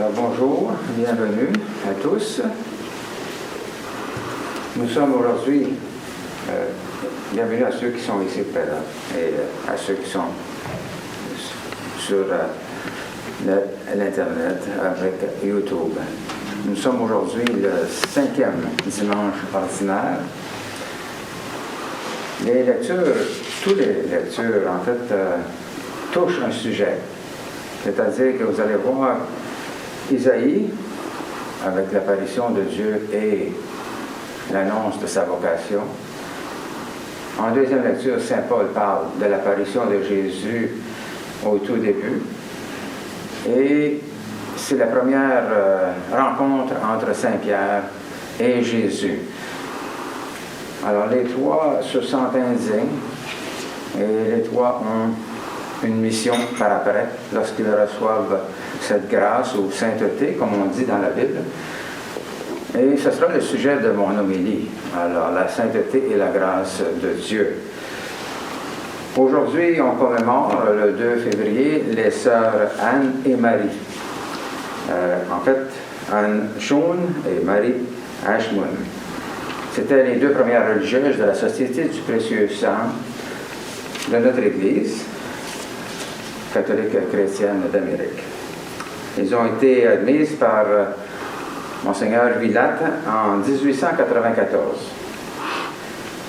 Alors bonjour, bienvenue à tous. Nous sommes aujourd'hui, bienvenue à ceux qui sont ici présents et à ceux qui sont sur l'Internet avec YouTube. Nous sommes aujourd'hui le 5e dimanche ordinaire. Les lectures, toutes les lectures en fait, touchent un sujet. C'est-à-dire que vous allez voir Isaïe, avec l'apparition de Dieu et l'annonce de sa vocation. En deuxième lecture, Saint Paul parle de l'apparition de Jésus au tout début. Et c'est la première rencontre entre Saint Pierre et Jésus. Alors les trois se sentent indignes et les trois ont une mission par après, lorsqu'ils reçoivent cette grâce ou sainteté, comme on dit dans la Bible. Et ce sera le sujet de mon homélie. Alors, la sainteté et la grâce de Dieu. Aujourd'hui, on commémore le 2 février les sœurs Anne et Marie. En fait, Anne Schoen et Marie Ashmoon. C'était les deux premières religieuses de la Société du précieux sang de notre Église catholique chrétienne d'Amérique. Ils ont été admises par Monseigneur Villatte en 1894.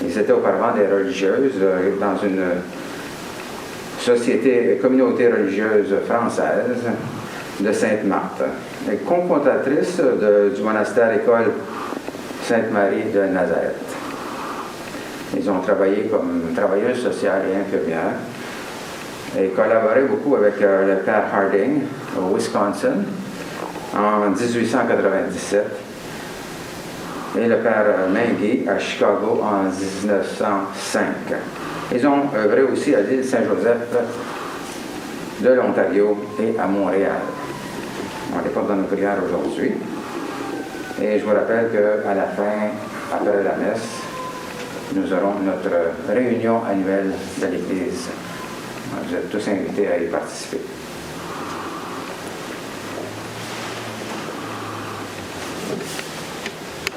Ils étaient auparavant des religieuses dans une communauté religieuse française de Sainte-Marthe, et cofondatrices du monastère école Sainte-Marie de Nazareth. Ils ont travaillé comme travailleuses sociales et infirmières et collaboré beaucoup avec le père Harding au Wisconsin en 1897 et le père Mengi à Chicago en 1905. Ils ont œuvré aussi à l'île Saint-Joseph de l'Ontario et à Montréal. On les porte dans nos prières aujourd'hui. Et je vous rappelle qu'à la fin, après la messe, nous aurons notre réunion annuelle de l'Église. Vous êtes tous invités à y participer.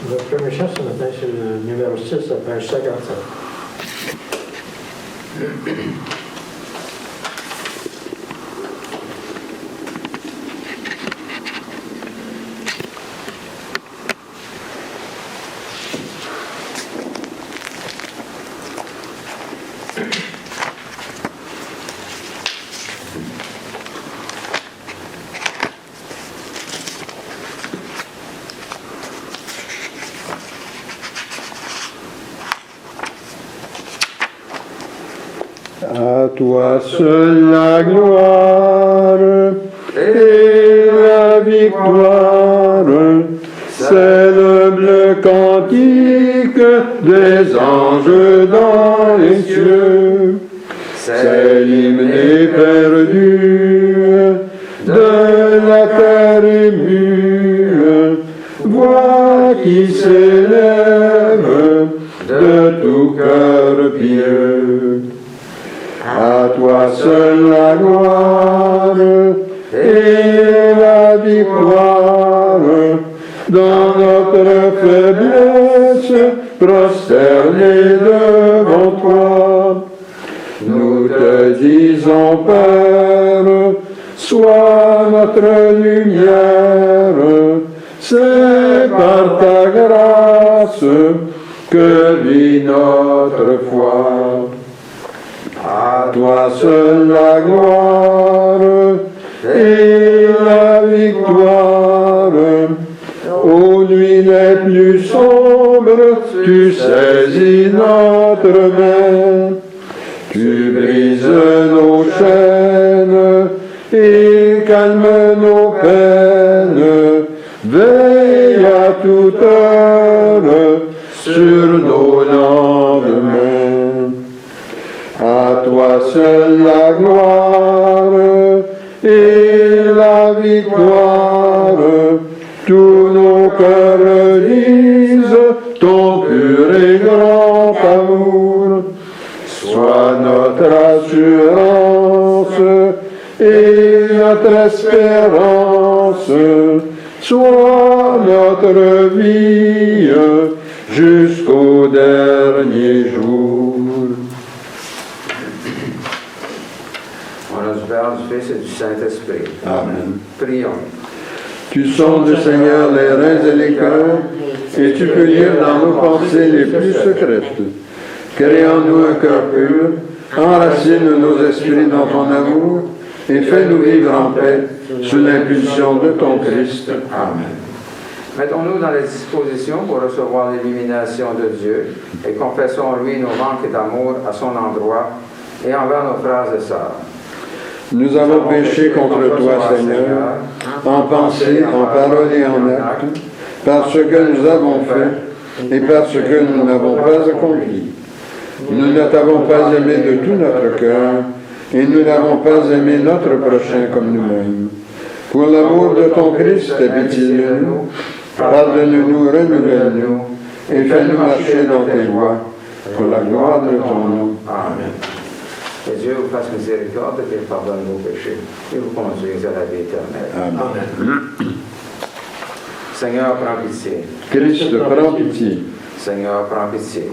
Notre premier chant ce matin, c'est le numéro 6, à page 57. À toi seule la gloire et la victoire, c'est le bleu cantique des anges dans les cieux, c'est l'hymne éperdu de la terre émue, voix qui s'élève de tout cœur pieux. À toi seule la gloire et la victoire, dans notre faiblesse, prosternés devant toi. Nous te disons, Père, sois notre lumière, c'est par ta grâce que vit notre foi. À toi seule la gloire et la victoire. Aux nuits les plus sombres, tu saisis notre main. Tu brises nos chaînes et calmes nos peines. Veille à toute heure sur nos lendemains. À toi seule la gloire et la victoire, tous nos cœurs disent ton pur et grand amour. Sois notre assurance et notre espérance. l'espérance, soit notre vie jusqu'au dernier jour. Au nom du Père, du Fils et du Saint-Esprit. Amen. Prions. Tu sondes, Seigneur, les reins et les cœurs, et tu peux lire dans nos pensées les plus secrètes. Crée en nous un cœur pur, enracine nos esprits dans ton amour, et fais-nous vivre en paix sous l'impulsion de ton Christ. Amen. Mettons-nous dans les dispositions pour recevoir l'illumination de Dieu et confessons-lui nos manques d'amour à son endroit et envers nos frères et sœurs. Nous avons péché contre toi, Seigneur, en pensée, en parole et en acte, par ce que nous avons fait et par ce que nous n'avons pas accompli. Nous ne t'avons pas aimé de tout notre cœur et nous n'avons pas aimé notre prochain comme nous-mêmes. Pour l'amour de ton Christ, aie pitié de nous, pardonne-nous, renouvelle-nous et fais-nous marcher dans tes voies, pour la gloire de ton nom. Amen. Que Dieu vous fasse miséricorde et qu'il pardonne vos péchés et vous conduise à la vie éternelle. Amen. Seigneur, prends pitié. Christ, prends pitié. Seigneur, prends pitié.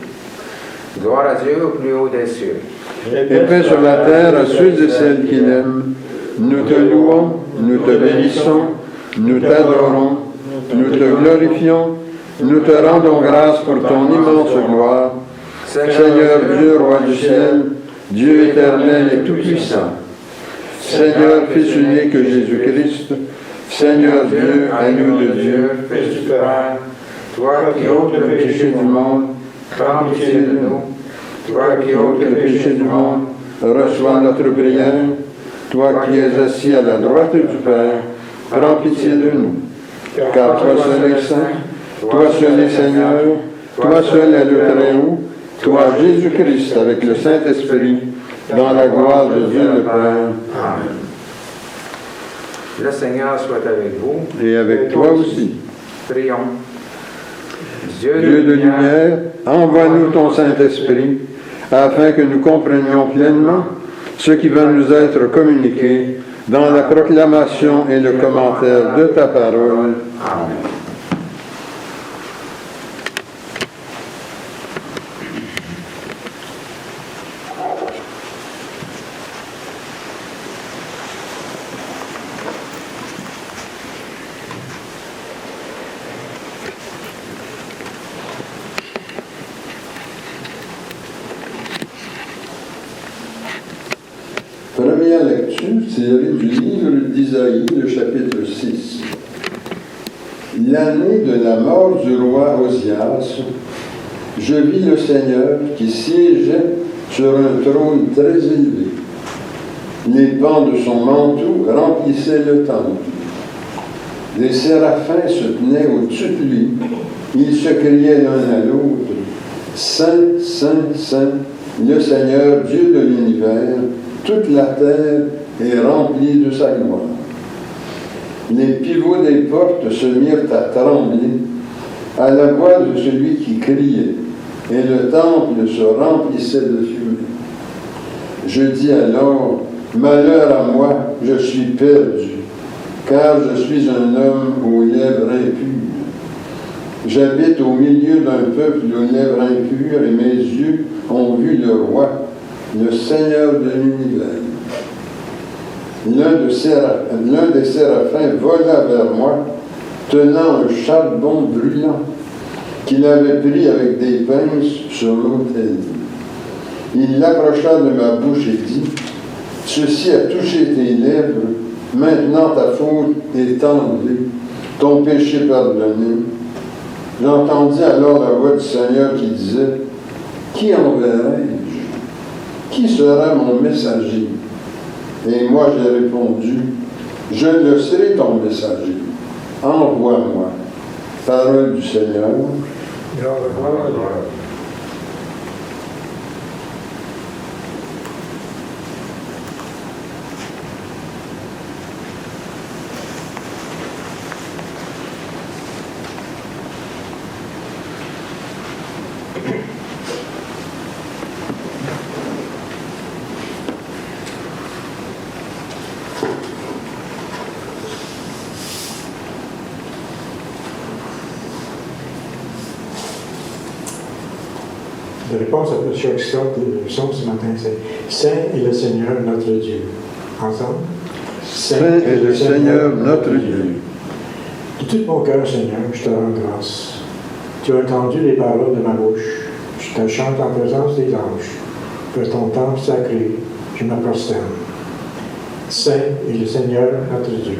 Gloire à Dieu au plus haut des cieux. Et paix sur la terre à ceux et celles qui l'aiment. Nous te louons, nous te bénissons, nous t'adorons, nous te glorifions, nous te rendons grâce pour ton immense gloire. Seigneur Dieu, roi du ciel, Dieu éternel et tout-puissant. Seigneur, Fils unique Jésus-Christ, Seigneur Dieu, agneau de Dieu, Fils du Père, toi qui ôtes le péché du monde, prends pitié de nous. Toi qui ôtes le péché du monde, reçois notre prière. Toi qui es assis à la droite du Père, prends pitié de nous. Car toi seul es saint, toi seul es Seigneur, toi seul es le Très-Haut, toi Jésus-Christ avec le Saint-Esprit, dans la gloire de Dieu le Père. Amen. Le Seigneur soit avec vous. Et avec toi aussi. Prions. Dieu de lumière, envoie-nous ton Saint-Esprit, afin que nous comprenions pleinement ce qui va nous être communiqué dans la proclamation et le commentaire de ta parole. Amen. Première lecture tirée du livre d'Isaïe, le chapitre 6. L'année de la mort du roi Osias, je vis le Seigneur qui siégeait sur un trône très élevé. Les pans de son manteau remplissaient le temple. Les séraphins se tenaient au-dessus de lui. Ils se criaient l'un à l'autre, « Saint, Saint, Saint, le Seigneur, Dieu de l'univers, toute la terre est remplie de sa gloire. » Les pivots des portes se mirent à trembler à la voix de celui qui criait, et le temple se remplissait de fumée. Je dis alors, malheur à moi, je suis perdu, car je suis un homme aux lèvres impures. J'habite au milieu d'un peuple aux lèvres impures, et mes yeux ont vu le roi, le Seigneur de l'univers. L'un des séraphins vola vers moi, tenant un charbon brûlant qu'il avait pris avec des pinces sur l'autel. Il l'approcha de ma bouche et dit, « Ceci a touché tes lèvres, maintenant ta faute est enlevée, ton péché pardonné. » J'entendis alors la voix du Seigneur qui disait, « Qui enverrai-je? Qui sera mon messager? » Et moi j'ai répondu, « Je le serai ton messager. Envoie-moi. » Parole du Seigneur. de réponse à chaque sorte de leçon ce matin, c'est Saint est le Seigneur notre Dieu. Ensemble. Saint est le Seigneur notre Dieu. De tout mon cœur, Seigneur, je te rends grâce. Tu as entendu les paroles de ma bouche. Je te chante en présence des anges. De ton temple sacré, je me prosterne. Saint est le Seigneur notre Dieu.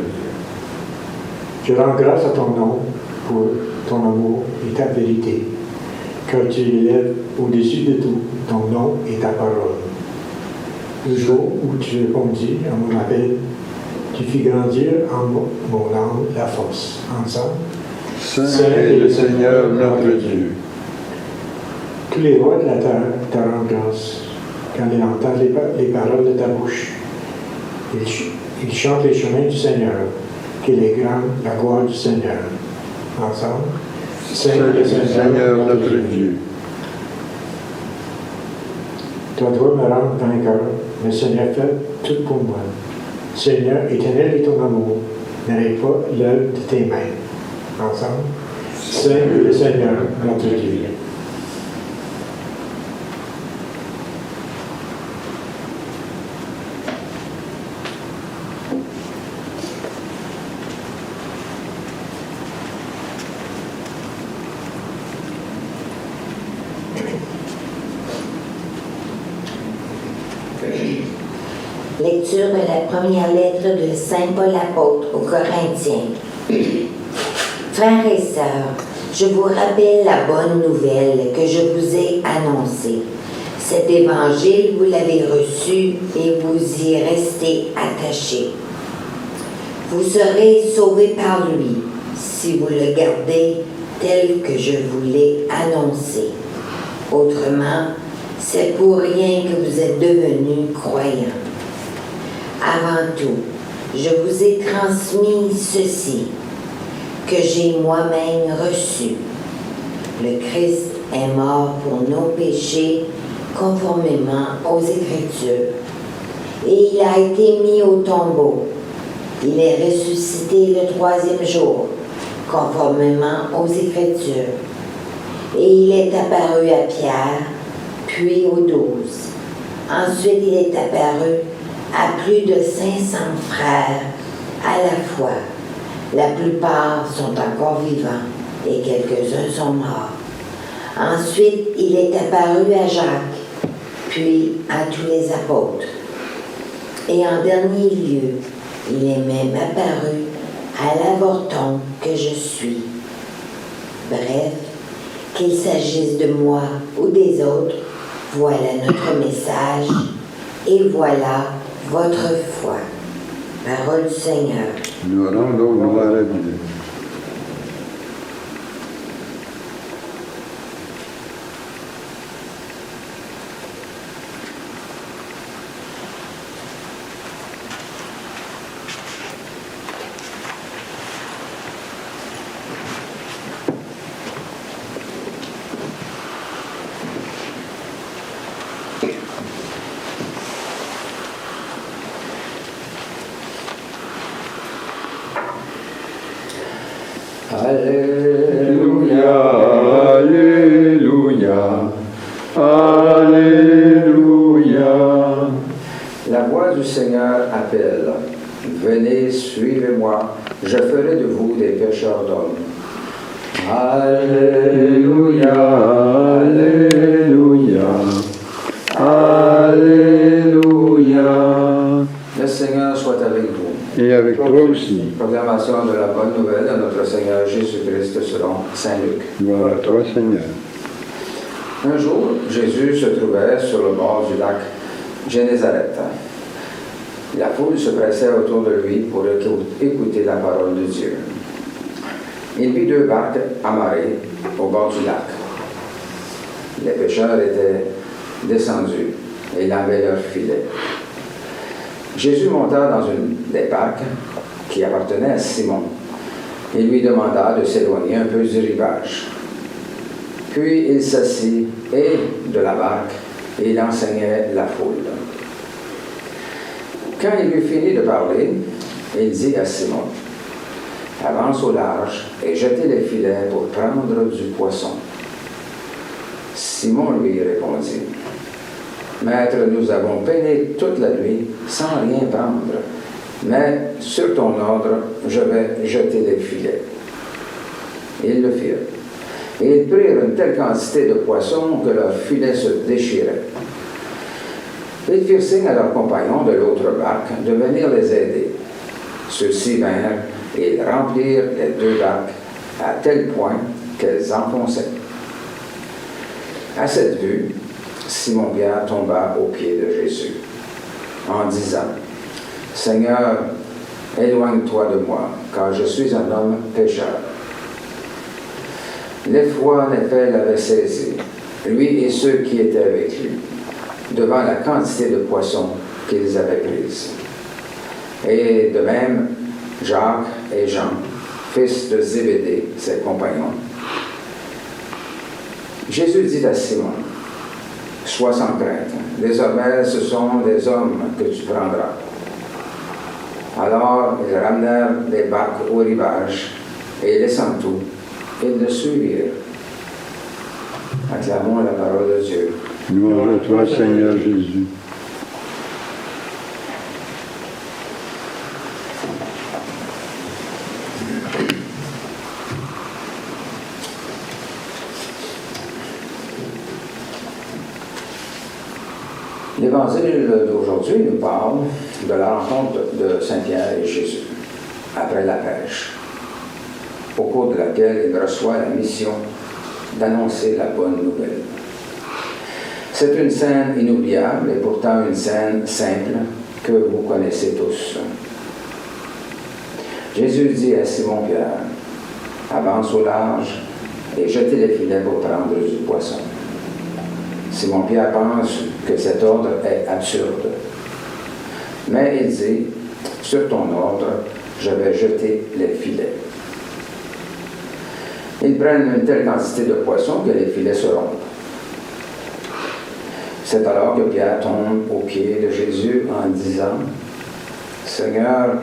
Je rends grâce à ton nom pour ton amour et ta vérité, car tu élèves au-dessus de tout ton nom et ta parole. Le jour où tu répondis à mon appel, tu fis grandir en mon âme la force. Ensemble. Saint est le Seigneur notre Dieu. Tous les rois de la terre te rendent grâce quand ils entendent les paroles de ta bouche. Ils chantent les chemins du Seigneur, qu'il est grand la gloire du Seigneur. Ensemble. Saint est le Seigneur notre Dieu. Toi dois me rendre vainqueur, mais Seigneur fait tout pour moi. Seigneur, éternel est ton amour, n'arrête pas l'œuvre de tes mains. Ensemble. Saint est le Seigneur notre Dieu. Lecture de la première lettre de Saint Paul apôtre aux Corinthiens. Frères et sœurs, je vous rappelle la bonne nouvelle que je vous ai annoncée. Cet évangile, vous l'avez reçu et vous y restez attachés. Vous serez sauvés par lui si vous le gardez tel que je vous l'ai annoncé. Autrement, c'est pour rien que vous êtes devenus croyants. Avant tout, je vous ai transmis ceci, que j'ai moi-même reçu. Le Christ est mort pour nos péchés conformément aux Écritures. Et il a été mis au tombeau. Il est ressuscité le 3e jour, conformément aux Écritures. Et il est apparu à Pierre, puis aux 12. Ensuite, il est apparu à plus de 500 frères à la fois. La plupart sont encore vivants et quelques-uns sont morts. Ensuite, il est apparu à Jacques, puis à tous les apôtres. Et en dernier lieu, il est même apparu à l'avorton que je suis. Bref, qu'il s'agisse de moi ou des autres, voilà notre message et voilà votre foi. Parole du Seigneur. Nous rendons gloire à Dieu. Alléluia, Alléluia, Alléluia. La voix du Seigneur appelle. Venez, suivez-moi, je ferai de vous des pécheurs d'hommes. Alléluia, Alléluia, Alléluia. Le Seigneur soit avec vous. Et avec toi aussi. Proclamation de la bonne nouvelle de notre Seigneur Jésus-Christ selon Saint Luc. Gloire à toi, Seigneur. Un jour, Jésus se trouvait sur le bord du lac Génézareth. La foule se pressait autour de lui pour écouter la parole de Dieu. Il vit 2 barques amarrées au bord du lac. Les pêcheurs étaient descendus et lavaient leurs filets. Jésus monta dans une des barques qui appartenait à Simon. Il lui demanda de s'éloigner un peu du rivage. Puis il s'assit et de la barque et il enseignait la foule. Quand il eut fini de parler, il dit à Simon, « Avance au large et jetez les filets pour prendre du poisson. » Simon lui répondit, « Maître, nous avons peiné toute la nuit sans rien prendre, mais sur ton ordre, je vais jeter les filets. » Ils le firent. Et ils prirent une telle quantité de poissons que leurs filets se déchiraient. Ils firent signe à leurs compagnons de l'autre barque de venir les aider. Ceux-ci vinrent et ils remplirent les deux barques à tel point qu'elles enfonçaient. À cette vue, Simon-Pierre tomba aux pieds de Jésus en disant, « Seigneur, éloigne-toi de moi, car je suis un homme pécheur. » L'effroi, en effet, l'avait saisi, lui et ceux qui étaient avec lui, devant la quantité de poissons qu'ils avaient prise. Et de même, Jacques et Jean, fils de Zébédée, ses compagnons. Jésus dit à Simon, « Sois sans crainte, désormais ce sont des hommes que tu prendras. » Alors ils ramenèrent les barques au rivage, et laissant tout, ils le suivirent. Acclamons la parole de Dieu. Louange à toi, Seigneur Jésus. L'Évangile d'aujourd'hui nous parle de la rencontre de Saint-Pierre et Jésus, après la pêche, au cours de laquelle il reçoit la mission d'annoncer la bonne nouvelle. C'est une scène inoubliable et pourtant une scène simple que vous connaissez tous. Jésus dit à Simon-Pierre, « Avance au large et jetez les filets pour prendre du poisson. » Simon-Pierre pense que cet ordre est absurde. Mais il dit, « Sur ton ordre, je vais jeter les filets. » Ils prennent une telle quantité de poissons que les filets se rompent. C'est alors que Pierre tombe aux pieds de Jésus en disant, « Seigneur,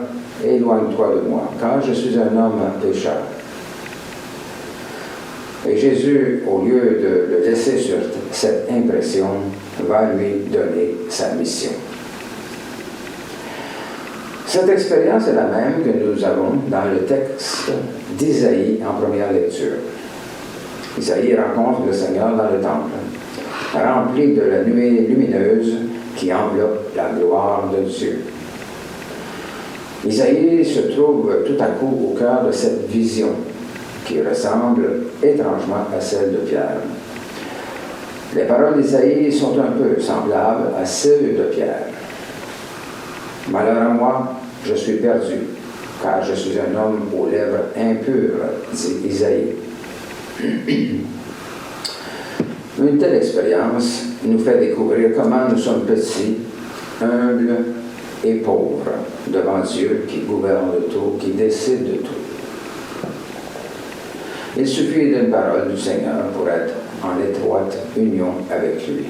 éloigne-toi de moi, car je suis un homme pécheur. » Et Jésus, au lieu de le laisser sur cette impression, va lui donner sa mission. Cette expérience est la même que nous avons dans le texte d'Isaïe en première lecture. Isaïe rencontre le Seigneur dans le temple, rempli de la nuée lumineuse qui enveloppe la gloire de Dieu. Isaïe se trouve tout à coup au cœur de cette vision qui ressemble étrangement à celle de Pierre. Les paroles d'Isaïe sont un peu semblables à celles de Pierre. « Malheur à moi, je suis perdu, car je suis un homme aux lèvres impures, dit Isaïe. » Une telle expérience nous fait découvrir comment nous sommes petits, humbles et pauvres devant Dieu qui gouverne tout, qui décide de tout. Il suffit d'une parole du Seigneur pour être en étroite union avec lui.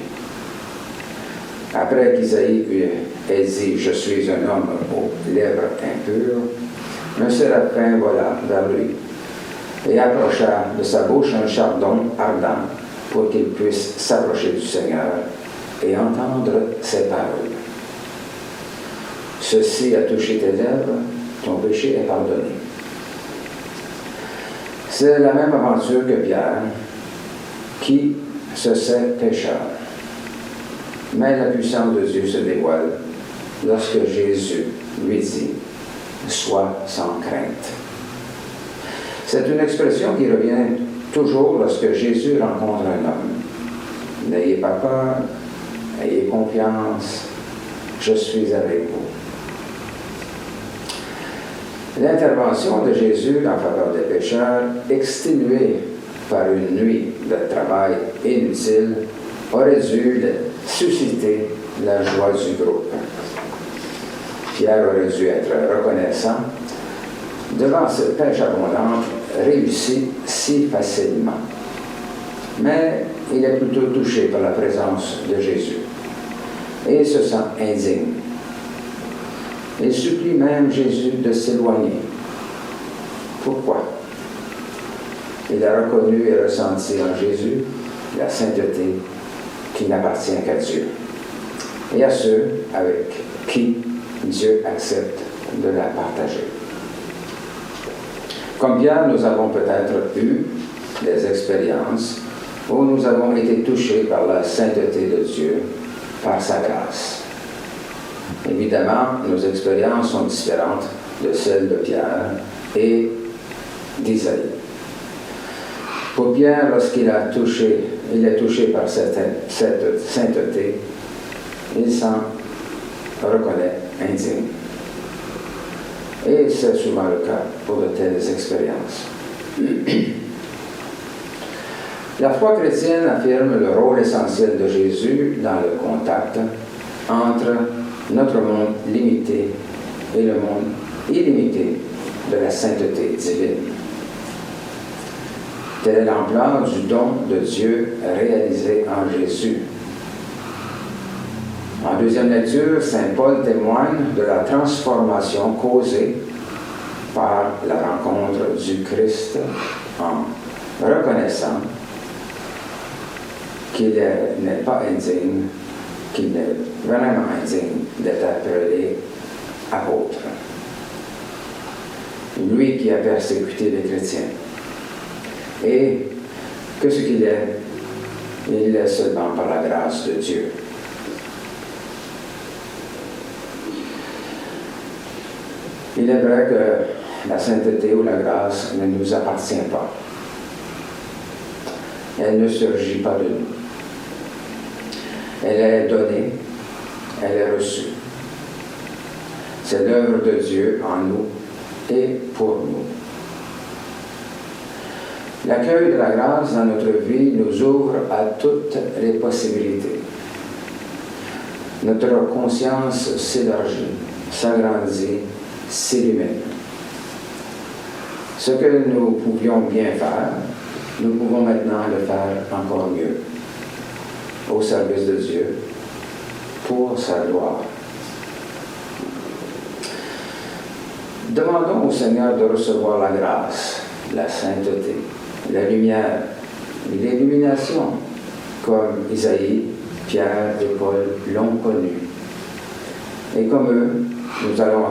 Après qu'Isaïe ait dit « Je suis un homme aux lèvres impures », un séraphin vola vers lui et approcha de sa bouche un chardon ardent pour qu'il puisse s'approcher du Seigneur et entendre ses paroles. « Ceci a touché tes lèvres, ton péché est pardonné. » C'est la même aventure que Pierre, qui se sait pécheur. Mais la puissance de Dieu se dévoile lorsque Jésus lui dit « Sois sans crainte ». C'est une expression qui revient toujours lorsque Jésus rencontre un homme. « N'ayez pas peur, ayez confiance, je suis avec vous ». L'intervention de Jésus en faveur des pécheurs, exténuée par une nuit de travail inutile, aurait dû susciter la joie du groupe. Pierre aurait dû être reconnaissant devant cette pêche abondante réussie si facilement. Mais il est plutôt touché par la présence de Jésus et se sent indigne. Il supplie même Jésus de s'éloigner. Pourquoi? Il a reconnu et ressenti en Jésus la sainteté qui n'appartient qu'à Dieu, et à ceux avec qui Dieu accepte de la partager. Comme Pierre, nous avons peut-être eu des expériences où nous avons été touchés par la sainteté de Dieu, par sa grâce. Évidemment, nos expériences sont différentes de celles de Pierre et d'Isaïe. Pour Pierre, lorsqu'il est touché par cette sainteté, il s'en reconnaît indigne. Et c'est souvent le cas pour de telles expériences. La foi chrétienne affirme le rôle essentiel de Jésus dans le contact entre notre monde limité et le monde illimité de la sainteté divine. Tel est l'ampleur du don de Dieu réalisé en Jésus. En deuxième lecture, saint Paul témoigne de la transformation causée par la rencontre du Christ en reconnaissant qu'il n'est pas indigne, qu'il n'est vraiment indigne d'être appelé apôtre. Lui qui a persécuté les chrétiens. Et que ce qu'il est, il l'est seulement par la grâce de Dieu. Il est vrai que la sainteté ou la grâce ne nous appartient pas. Elle ne surgit pas de nous. Elle est donnée, elle est reçue. C'est l'œuvre de Dieu en nous et pour nous. L'accueil de la grâce dans notre vie nous ouvre à toutes les possibilités. Notre conscience s'élargit, s'agrandit, s'illumine. Ce que nous pouvions bien faire, nous pouvons maintenant le faire encore mieux, au service de Dieu, pour sa gloire. Demandons au Seigneur de recevoir la grâce, la sainteté, la lumière, l'illumination, comme Isaïe, Pierre et Paul l'ont connu. Et comme eux, nous allons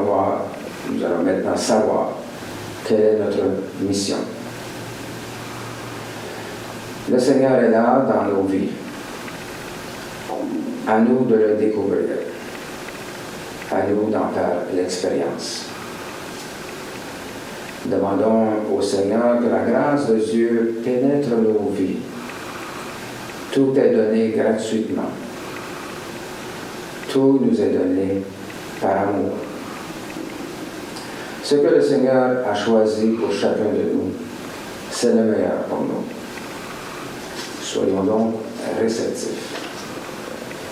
maintenant savoir quelle est notre mission. Le Seigneur est là dans nos vies. À nous de le découvrir. À nous d'en faire l'expérience. Demandons au Seigneur que la grâce de Dieu pénètre nos vies. Tout est donné gratuitement. Tout nous est donné par amour. Ce que le Seigneur a choisi pour chacun de nous, c'est le meilleur pour nous. Soyons donc réceptifs.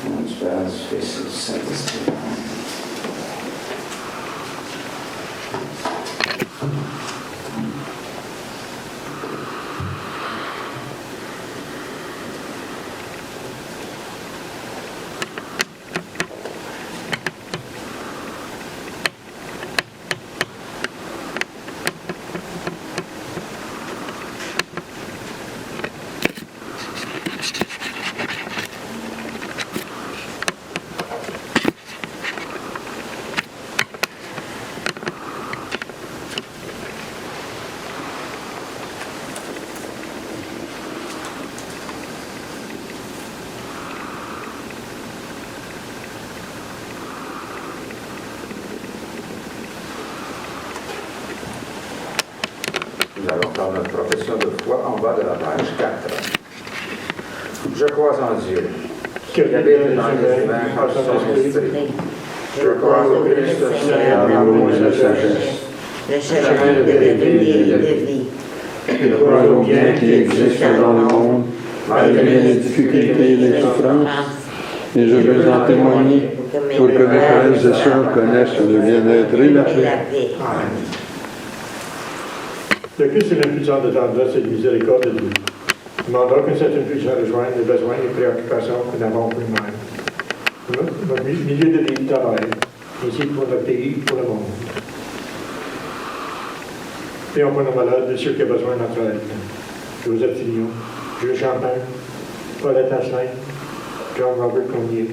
Au nom du Père, du Fils et du Saint-Esprit. Nous allons faire notre profession de foi en bas de la page 4. Je crois en Dieu, qui habite dans les humains par son esprit. Je crois au Christ, Seigneur, l'amour et la sagesse, le chemin de vérité et de vie. Je crois au bien qui existe dans le monde, malgré les difficultés et les souffrances, et je veux en témoigner pour que mes frères et sœurs connaissent le bien-être et la paix. Amen. Le Christ est l'impulsion de tendresse et de miséricorde de Dieu. Demandons que cette impulsion rejoigne les besoins et préoccupations que nous avons pour nous-mêmes. Notre milieu de vie travaille, ainsi pour notre pays et pour le monde. Prions pour nos malades, de ceux qui ont besoin de notre aide. Joseph Fillon, Jules Champagne, Paulette Asselin, John Robert Cormier,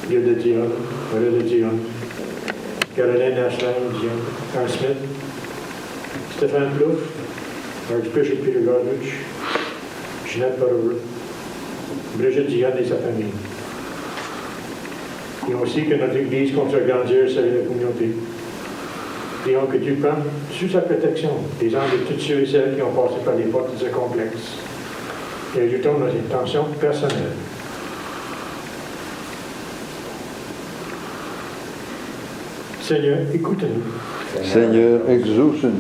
Guy de Dion, Paulette de Dion, Caroline Asselin Dion, Carl Smith, Stéphane Plouffe, Archbishop Peter Godrich, Jeanette Butterworth, Brigitte Dion et sa famille. Prions aussi que notre Église continue à grandir et saluer la communauté. Prions que Dieu prenne sous sa protection les âmes de tous ceux et celles qui ont passé par les portes de ce complexe. Et ajoutons nos intentions personnelles. Seigneur, écoute-nous. Seigneur, exauce-nous.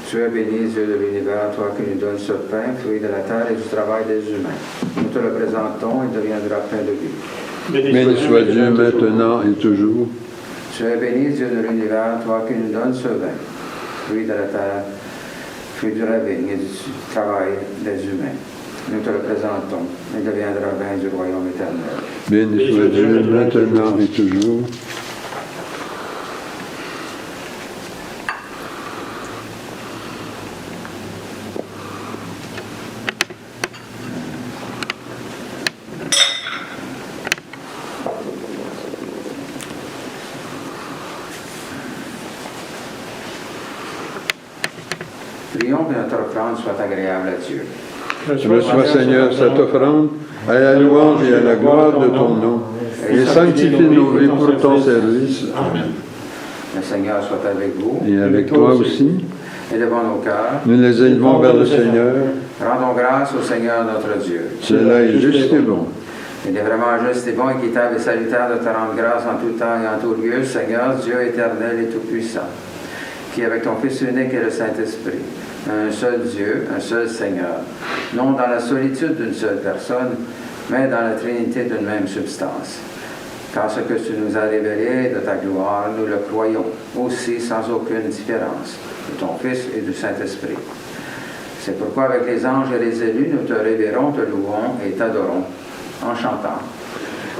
Sois béni, Dieu de l'univers, toi qui nous donnes ce pain, fruit de la terre et du travail des humains. Nous te le présentons et deviendra plein de vie. Béni soit Dieu maintenant et toujours. Sois béni, Dieu de l'univers, toi qui nous donnes ce vin, fruit de la terre, fruit de la vigne et du travail des humains. Nous te le présentons et deviendra vin du royaume éternel. Béni soit Dieu maintenant et toujours. Prions que notre offrande soit agréable à Dieu. Reçois, Seigneur, cette offrande à la louange et à la gloire de ton nom, et sanctifie nos vies pour ton service. Amen. Le Seigneur soit avec vous. Et avec toi aussi. Et devant nos cœurs, nous les élevons vers le Seigneur. Rendons grâce au Seigneur notre Dieu. Cela est juste et bon. Il est vraiment juste et bon, équitable et salutaire de te rendre grâce en tout temps et en tout lieu, Seigneur, Dieu éternel et tout-puissant, qui avec ton Fils unique et le Saint-Esprit, un seul Dieu, un seul Seigneur, non dans la solitude d'une seule personne, mais dans la Trinité d'une même substance. Car ce que tu nous as révélé de ta gloire, nous le croyons aussi sans aucune différence, de ton Fils et du Saint-Esprit. C'est pourquoi avec les anges et les élus, nous te révérons, te louons et t'adorons, en chantant.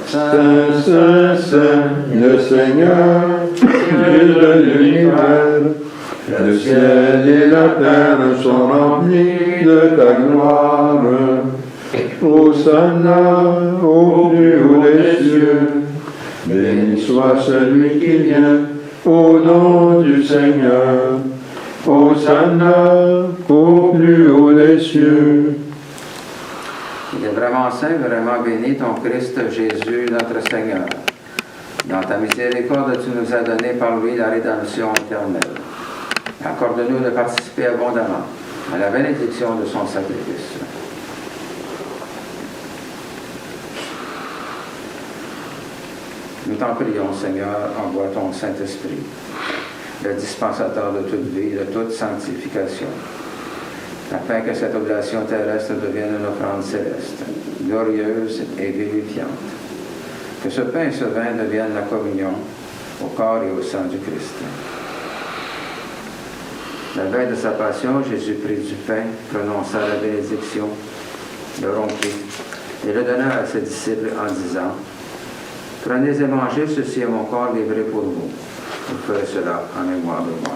Saint, Saint, Saint, le Seigneur, Dieu de l'univers, le ciel et la terre sont remplis de ta gloire. Hosanna au plus haut des cieux, béni soit celui qui vient au nom du Seigneur. Hosanna au plus haut des cieux. Il est vraiment saint, vraiment béni, ton Christ Jésus, notre Seigneur. Dans ta miséricorde, tu nous as donné par lui la rédemption éternelle. Accorde-nous de participer abondamment à la bénédiction de son sacrifice. Nous t'en prions, Seigneur, envoie ton Saint-Esprit, le dispensateur de toute vie, de toute sanctification, afin que cette oblation terrestre devienne une offrande céleste, glorieuse et vivifiante. Que ce pain et ce vin deviennent la communion au corps et au sang du Christ. La veille de sa passion, Jésus prit du pain, prononça la bénédiction, le rompit et le donna à ses disciples en disant: Prenez et mangez, ceci est mon corps livré pour vous. Vous ferez cela en mémoire de moi.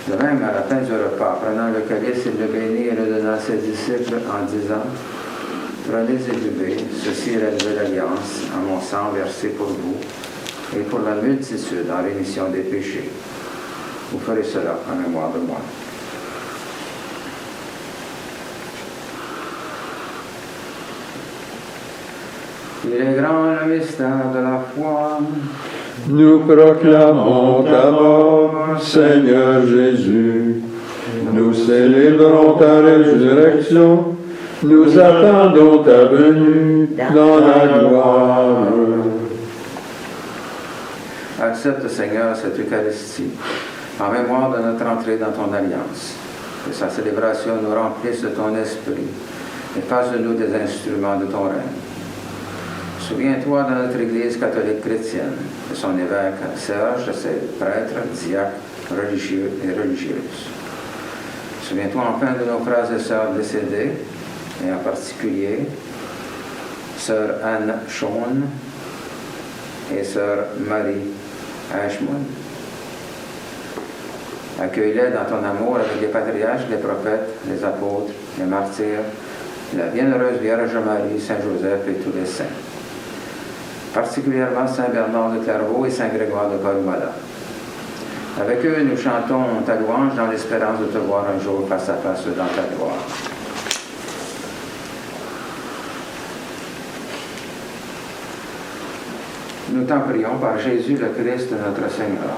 De même, à la fin du repas, prenant le calice, il le bénit et le donna à ses disciples en disant: Prenez et buvez, ceci est la nouvelle alliance, en mon sang versé pour vous et pour la multitude en rémission des péchés. Vous ferez cela en mémoire de moi. Il est grand le mystère de la foi. Nous proclamons ta mort, Seigneur Jésus. Nous célébrons ta résurrection. Nous attendons ta venue dans la gloire. Accepte, Seigneur, cette Eucharistie en mémoire de notre entrée dans ton alliance. Que sa célébration nous remplisse de ton esprit et fasse de nous des instruments de ton règne. Souviens-toi de notre Église catholique chrétienne, de son évêque Serge, de ses prêtres, diacres, religieux et religieuses. Souviens-toi enfin de nos frères et sœurs décédés, et en particulier sœur Anne Schoen et sœur Marie Ashmund. Accueille-les dans ton amour avec les patriarches, les prophètes, les apôtres, les martyrs, la bienheureuse Vierge Marie, Saint Joseph et tous les saints. Particulièrement Saint Bernard de Clairvaux et Saint Grégoire de Colmala. Avec eux, nous chantons ta louange dans l'espérance de te voir un jour face à face dans ta gloire. Nous t'en prions par Jésus le Christ, notre Seigneur,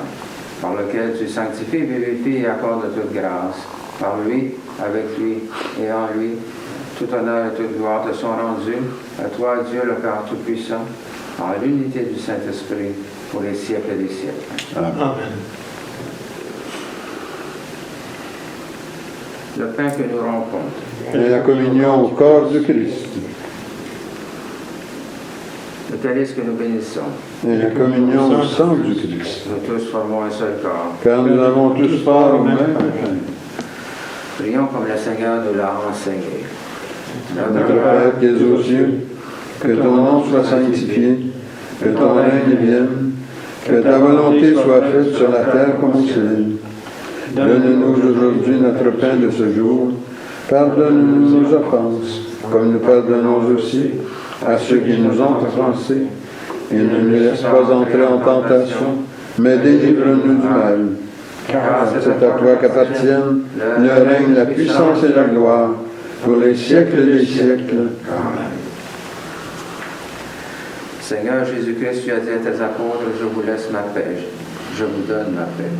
par lequel tu sanctifies, vivifies et accordes toute grâce. Par lui, avec lui et en lui, tout honneur et toute gloire te sont rendus, à toi, Dieu le Père Tout-Puissant, en l'unité du Saint-Esprit, pour les siècles des siècles. Amen. Le pain que nous rompons. Et la communion au corps du Christ. Le calice que nous bénissons. Et la communion au sang du Christ. Nous tous formons un seul corps. Car nous avons tous part au même pain. Prions comme le Seigneur nous l'a enseigné. Notre Père qui es aux cieux, que ton nom soit sanctifié, que ton règne vienne, que ta volonté soit faite sur la terre comme au ciel. Donne-nous aujourd'hui notre pain de ce jour. Pardonne-nous nos offenses, comme nous pardonnons aussi à ceux qui nous ont offensés. Et ne nous laisse pas entrer en tentation, mais délivre-nous du mal. Car c'est à toi qu'appartiennent le règne, la puissance et la gloire, pour les siècles des siècles. Amen. Seigneur Jésus-Christ, tu as dit à tes apôtres, je vous laisse ma paix, je vous donne ma paix.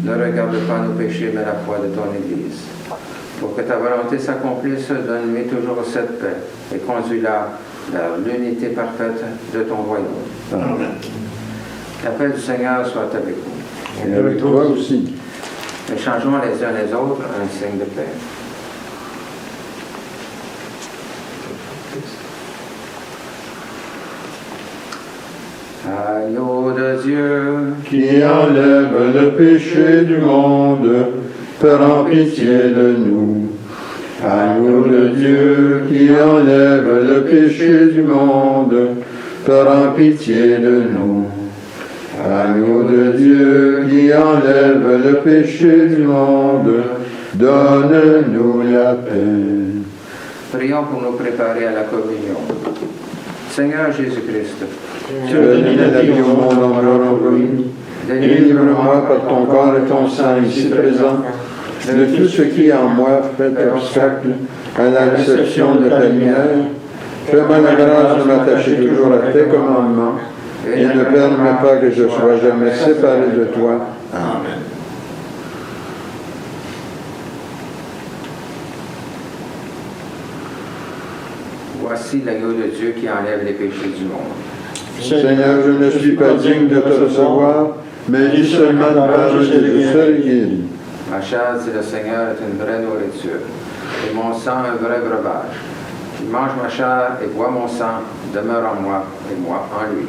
Ne regarde pas nos péchés, mais la foi de ton Église. Pour que ta volonté s'accomplisse, donne-lui toujours cette paix et conduis-la vers l'unité parfaite de ton royaume. Amen. La paix du Seigneur soit avec vous. Et avec toi aussi. Échangeons les uns les autres un signe de paix. Agneau de Dieu, Qui enlève le péché du monde, prends pitié de nous. Agneau de Dieu, qui enlève le péché du monde, prends pitié de nous. Agneau de Dieu, qui enlève le péché du monde, donne-nous la paix. prions pour nous préparer à la communion. Seigneur Jésus-Christ, Tu as donné la vie au monde en leur envoyé. Délivre-moi par ton corps et ton sang ici présent de tout ce qui en moi fait obstacle à la réception de ta lumière, Fais-moi la grâce de m'attacher toujours à tes commandements et ne permets pas que je sois jamais séparé de toi. Amen. Voici l'agneau de Dieu qui enlève les péchés du monde. Seigneur, je ne suis pas digne de te recevoir, mais dis seulement une parole et je serai guéri. Ma chair, dit le Seigneur, est une vraie nourriture, et mon sang un vrai breuvage. Il mange ma chair et boit mon sang, demeure en moi, et moi en lui.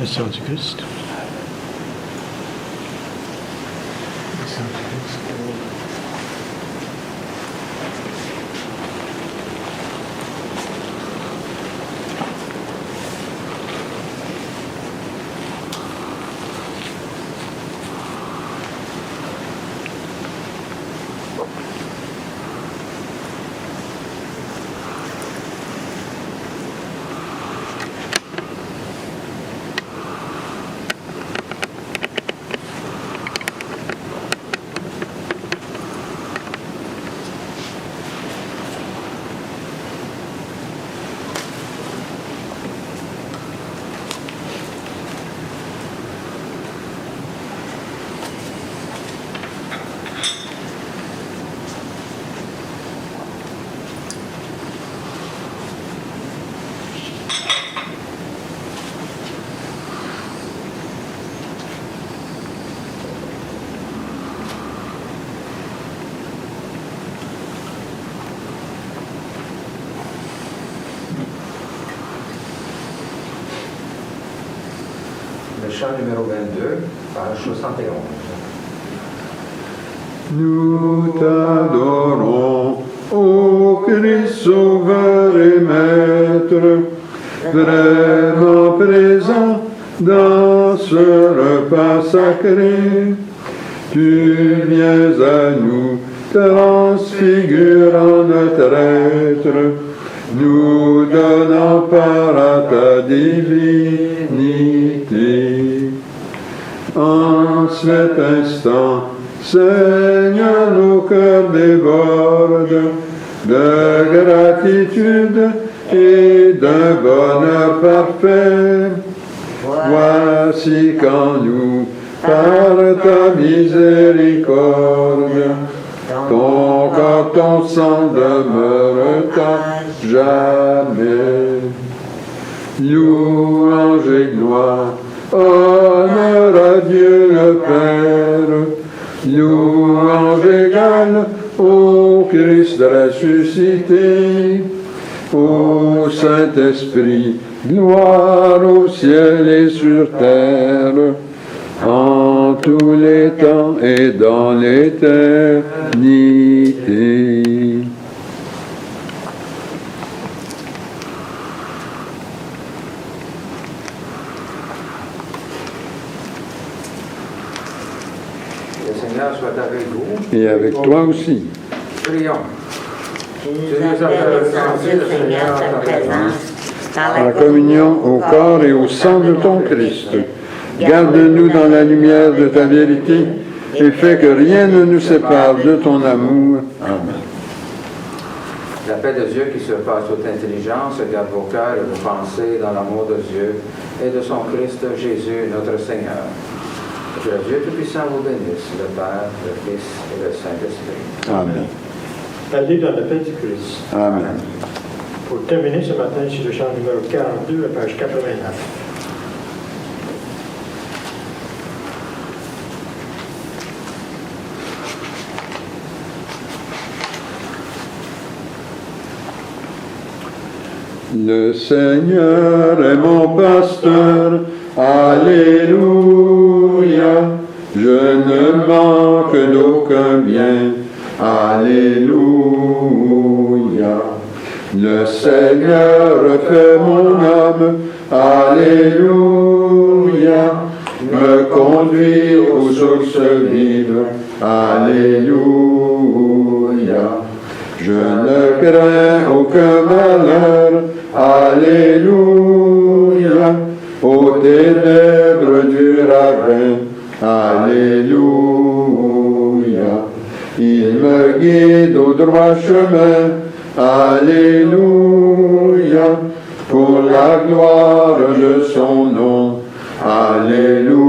Le sang du Christ. Le sang du Christ. Le chant numéro 22, page 71. Nous t'adorons, ô Christ sauveur et maître, vraiment présent dans ce repas sacré. Tu viens à nous, transfigurant notre être, nous donnant part à ta divinité. En cet instant, Seigneur, nos cœurs débordent de gratitude et d'un bonheur parfait. Voici qu'en nous, par ta miséricorde, ton corps, ton sang demeurent à jamais. Louange et gloire, honneur à Dieu le Père, louange égale au Christ ressuscité, au Saint-Esprit, gloire au ciel et sur terre, en tous les temps et dans l'éternité. Le Seigneur soit avec vous. Et avec toi aussi. Prions. Tu nous appelles sentir, Seigneur, ta présence Dans la communion au corps et au sang de ton Christ. Garde-nous dans la lumière de ta vérité et fais que rien ne nous sépare de ton amour. Amen. La paix de Dieu qui surpasse toute intelligence garde vos cœurs et vos pensées dans l'amour de Dieu et de son Christ Jésus, notre Seigneur. Que Dieu Tout-Puissant vous bénisse, le Père, le Fils et le Saint-Esprit. Amen. La Bible dans la paix du Christ. Amen. Pour terminer ce matin, c'est le chant numéro 42, à page 89. Le Seigneur est mon pasteur, Alléluia. Je ne manque d'aucun bien, Alléluia. Le Seigneur fait mon âme, Alléluia. Me conduit aux sources vives, Alléluia. Je ne crains aucun malheur, Alléluia. Aux ténèbres du ravin, Alléluia. Il me guide au droit chemin, Alléluia. Pour la gloire de son nom, Alléluia.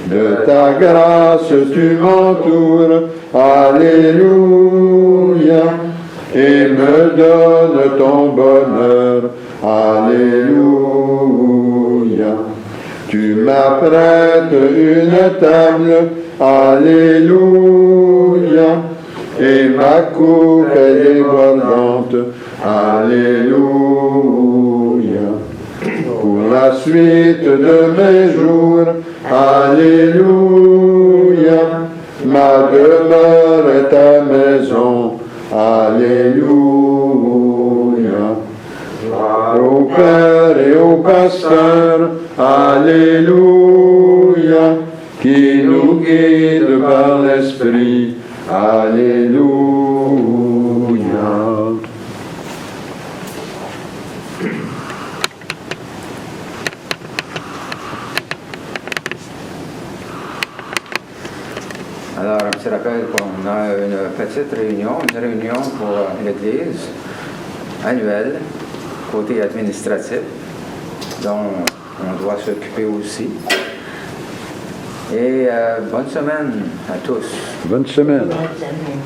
De ta grâce tu m'entoures, Alléluia, et me donnes ton bonheur, Alléluia. Tu m'apprêtes une table, Alléluia, et ma coupe est débordante, Alléluia. Pour la suite de mes jours, Alléluia, ma demeure est ta maison, Alléluia. Au Père et au Pasteur, Alléluia, qui nous guide par l'Esprit, Alléluia. Alors, un petit rappel qu'on a une petite réunion, pour l'Église annuelle, côté administratif, dont on doit s'occuper aussi. Et bonne semaine à tous. Bonne semaine. Bonne semaine.